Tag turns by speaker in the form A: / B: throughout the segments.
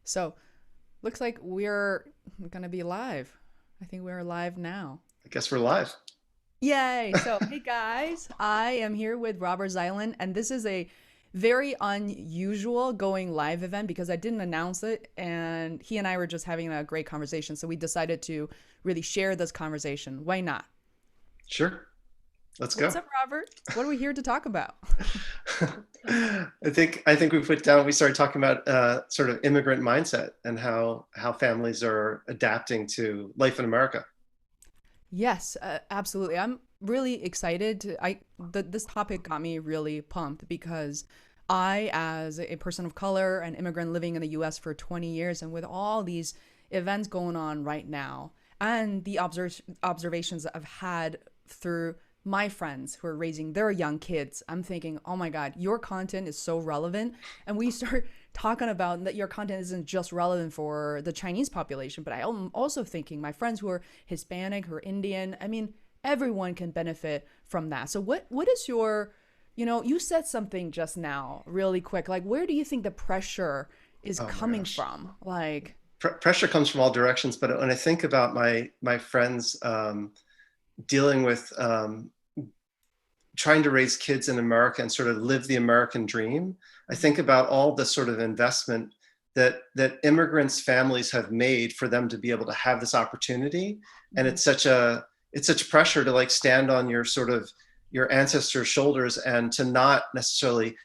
A: So, looks like we're gonna be live. I think we're live now.
B: I guess we're live.
A: Yay! So, hey guys, I am here with Robert Zeitlin, and this is a very unusual going live event because I didn't announce it, and he and I were just having a great conversation. So, we decided to really share this conversation. Why not?
B: Sure, let's
A: What's
B: go.
A: up, Robert? What are we here to talk about?
B: I think we started talking about sort of immigrant mindset and how families are adapting to life in America.
A: Yes, absolutely. I'm really excited this topic got me really pumped because I, as a person of color and immigrant living in the US for 20 years, and with all these events going on right now, and the observations that I've had through my friends who are raising their young kids, I'm thinking, oh my God, your content is so relevant. And we start talking about that your content isn't just relevant for the Chinese population, but I'm also thinking my friends who are Hispanic, who are Indian, I mean, everyone can benefit from that. So what is your, you said something just now really quick. Like, where do you think the pressure is
B: Oh my
A: coming
B: gosh,
A: from? Like,
B: pressure comes from all directions. But when I think about my friends dealing with trying to raise kids in America and sort of live the American dream, I think about all the sort of investment that immigrants' families have made for them to be able to have this opportunity, and
A: mhm.
B: it's such pressure to like stand on your sort of your ancestors' shoulders and to not necessarily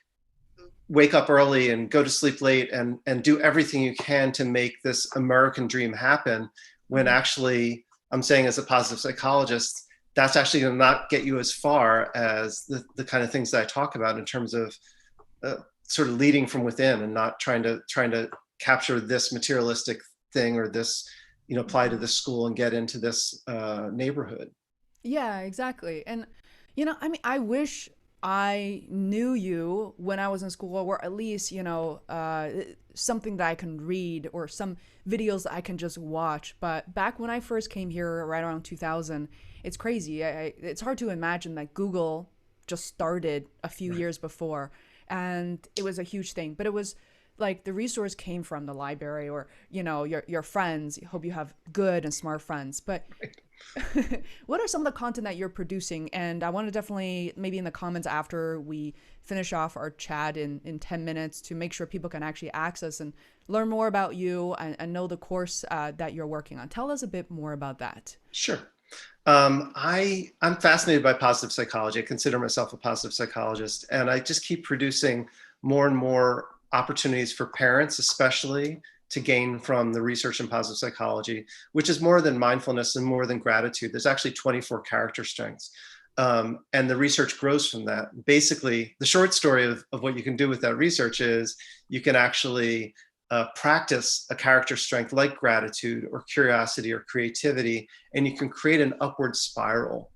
B: wake up early and go to sleep late and do everything you can to make this American dream happen, when
A: Mhm.
B: actually I'm saying as a positive psychologist, that's actually going to not get you as far as the kind of things that I talk about in terms of uh, sort of leading from within and not trying to capture this materialistic thing or this apply to
A: Mhm.
B: this school and get into this neighborhood.
A: Yeah, exactly. And I mean, I wish I knew you when I was in school, or at least, something that I can read or some videos that I can just watch. But back when I first came here, right around 2000, it's crazy. It's hard to imagine that Google just started a few
B: Right.
A: years before, and it was a huge thing. But it was like the resource came from the library or your friends. Hope you have good and smart friends. But what are some of the content that you're producing? And I want to definitely, maybe in the comments after we finish off our chat in 10 minutes, to make sure people can actually access and learn more about you and know the course that you're working on. Tell us a bit more about that.
B: Sure. I'm fascinated by positive psychology. I consider myself a positive psychologist, and I just keep producing more and more opportunities for parents, especially to gain from the research in positive psychology, which is more than mindfulness and more than gratitude. There's actually 24 character strengths. And the research grows from that. Basically, the short story of what you can do with that research is you can actually practice a character strength like gratitude or curiosity or creativity, and you can create an upward spiral,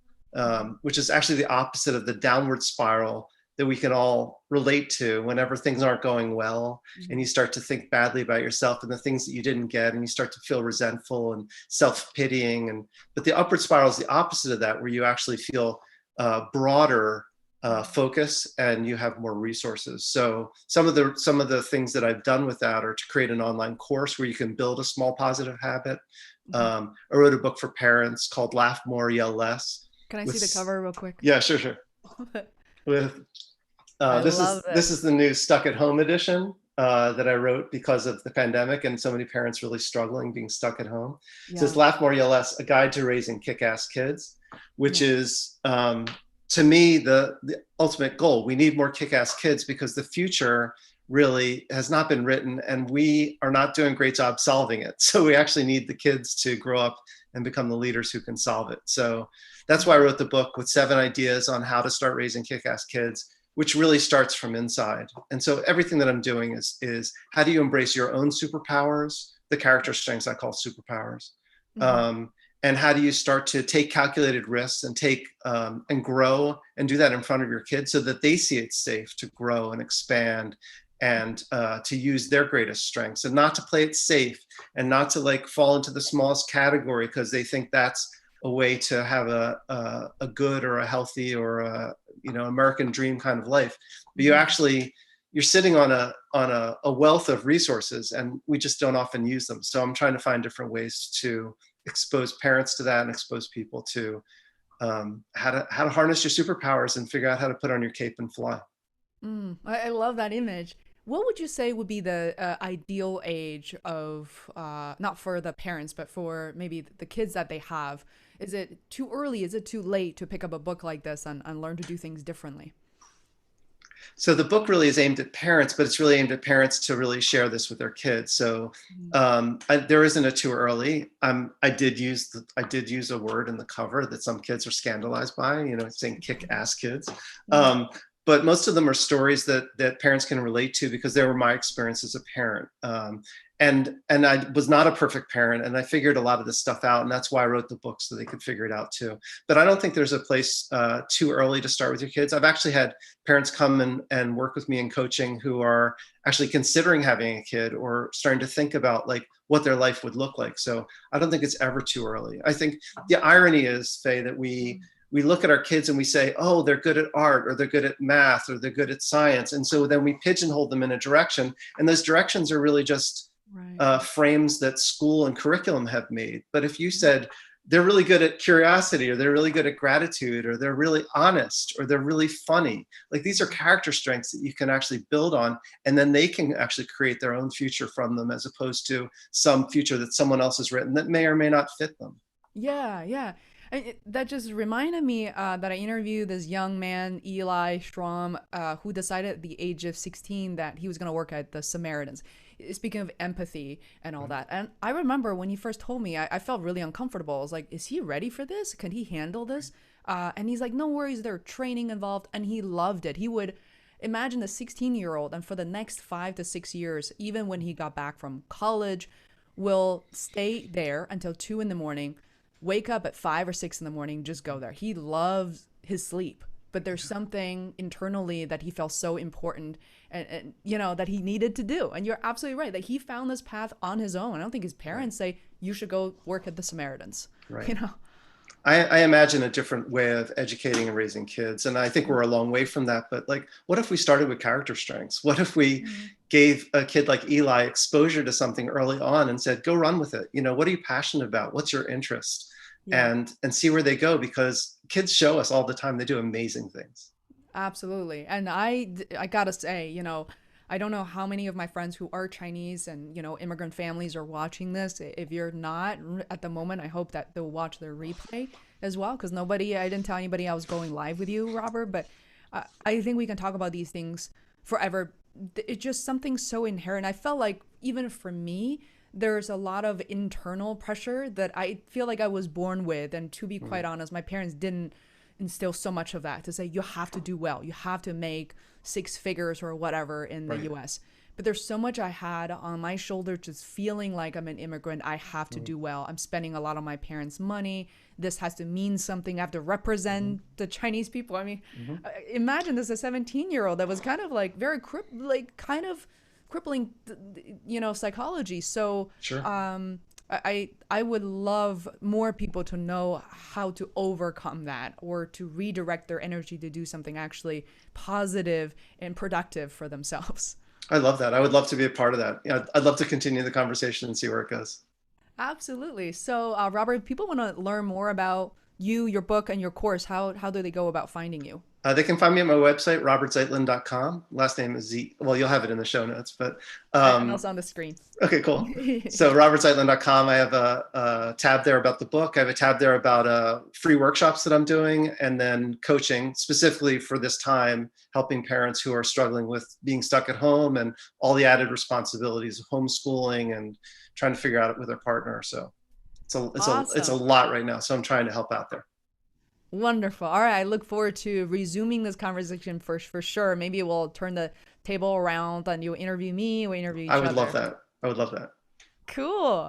B: which is actually the opposite of the downward spiral that we can all relate to whenever things aren't going well and you
A: Mhm.
B: start to think badly about yourself and the things that you didn't get, and you start to feel resentful and self-pitying. And but the upward spiral is the opposite of that, where you actually feel broader focus and you have more resources. So some of the things that I've done with that are to create an online course where you can build a small positive habit.
A: Mhm.
B: I wrote a book for parents called Laugh More, Yell Less.
A: Can I see
B: With
A: the cover real quick?
B: Yeah, sure, sure. With
A: I
B: this
A: love
B: is this
A: this.
B: is the new Stuck at Home edition that I wrote because of the pandemic and so many parents really struggling being stuck at home. It says
A: Yeah.
B: Laugh More, Yell Less: A Guide to Raising Kick-Ass Kids, which
A: Yeah.
B: is to me the ultimate goal. We need more kick-ass kids because the future really has not been written and we are not doing a great job solving it. So we actually need the kids to grow up and become the leaders who can solve it. So that's why I
A: Mhm.
B: wrote the book with 7 ideas on how to start raising kick-ass kids, which really starts from inside. And so everything that I'm doing is how do you embrace your own superpowers, the character strengths I call superpowers,
A: Mhm.
B: um, and how do you start to take calculated risks and take and grow and do that in front of your kids so that they see it's safe to grow and expand and to use their greatest strengths and not to play it safe and not to like fall into the smallest category because they think that's a way to have a good or a healthy or a American dream kind of life. But you
A: Mhm.
B: actually you're sitting on a wealth of resources, and we just don't often use them. So I'm trying to find different ways to expose parents to that and expose people to how to harness your superpowers and figure out how to put on your cape and fly.
A: I love that image. What would you say would be the ideal age of, not for the parents, but for maybe the kids that they have? Is it too early? Is it too late to pick up a book like this and learn to do things differently?
B: So the book really is aimed at parents, but it's really aimed at parents to really share this with their kids. So
A: Mm.
B: there isn't a too early. I did use a word in the cover that some kids are scandalized by, saying "kick ass kids."
A: Mm.
B: Um, but most of them are stories that parents can relate to because they were my experience as a parent. And I was not a perfect parent, and I figured a lot of this stuff out, and that's why I wrote the book so they could figure it out too. But I don't think there's a place too early to start with your kids. I've actually had parents come and work with me in coaching who are actually considering having a kid or starting to think about like what their life would look like. So I don't think it's ever too early. I think the irony is, Faye, that we look at our kids and we say, oh, they're good at art, or they're good at math, or they're good at science, and so then we pigeonhole them in a direction, and those directions are really just
A: Right.
B: frames that school and curriculum have made. But if you said they're really good at curiosity, or they're really good at gratitude, or they're really honest, or they're really funny, like these are character strengths that you can actually build on, and then they can actually create their own future from them, as opposed to some future that someone else has written that may or may not fit them.
A: Yeah, yeah. That just reminded me that I interviewed this young man, Eli Strong, who decided at the age of 16 that he was going to work at the Samaritans. Speaking of empathy and all that. And I remember when he first told me, I felt really uncomfortable. I was like, is he ready for this? Can he handle this? And he's like, no worries, there's training involved. And he loved it. He would imagine a 16-year-old, and for the next 5 to 6 years, even when he got back from college, will stay there until 2 in the morning, wake up at 5 or 6 in the morning, just go there. He loves his sleep, but there's something internally that he felt so important, and that he needed to do. And you're absolutely right that he found this path on his own. I don't think his
B: Right.
A: parents say you should go work at the Samaritans.
B: Right.
A: You know.
B: I imagine a different way of educating and raising kids. And I think we're a long way from that. But like, what if we started with character strengths? What if we
A: Mhm.
B: gave a kid like Eli exposure to something early on and said, go run with it. What are you passionate about? What's your interest?
A: Yeah.
B: And see where they go, because kids show us all the time they do amazing things.
A: Absolutely. And I gotta say, I don't know how many of my friends who are Chinese and, immigrant families are watching this. If you're not at the moment, I hope that they'll watch the replay as well. Because I didn't tell anybody I was going live with you, Robert. But I think we can talk about these things forever. It's just something so inherent. I felt like even for me, there's a lot of internal pressure that I feel like I was born with. And to be quite
B: Mhm.
A: honest, my parents didn't instill so much of that to say you have to do well, you have to make 6 figures or whatever in the
B: Right.
A: US. But there's so much I had on my shoulder just feeling like I'm an immigrant. I have to
B: Mhm.
A: do well. I'm spending a lot of my parents' money. This has to mean something. I have to
B: Mhm.
A: represent the Chinese people. I mean,
B: Mhm.
A: imagine this a 17-year-old that was kind of like very kind of crippling, psychology. So,
B: Sure.
A: I would love more people to know how to overcome that, or to redirect their energy to do something actually positive and productive for themselves.
B: I love that. I would love to be a part of that. I'd love to continue the conversation and see where it goes.
A: Absolutely. So, Robert, if people want to learn more about you, your book, and your course, how do they go about finding you?
B: They can find me at my website, robertzeitlin.com. Last name is Z. Well, you'll have it in the show notes, but
A: And
B: um,
A: also on the screen.
B: okay, cool. So robertzeitlin.com, I have a tab there about the book. I have a tab there about free workshops that I'm doing, and then coaching specifically for this time, helping parents who are struggling with being stuck at home and all the added responsibilities of homeschooling and trying to figure out it with their partner. So it's a
A: Awesome.
B: lot right now. So I'm trying to help out there.
A: Wonderful. All right. I look forward to resuming this conversation for sure. Maybe we'll turn the table around and you interview me, we interview
B: I
A: each
B: would love
A: other.
B: that. I would love that.
A: Cool.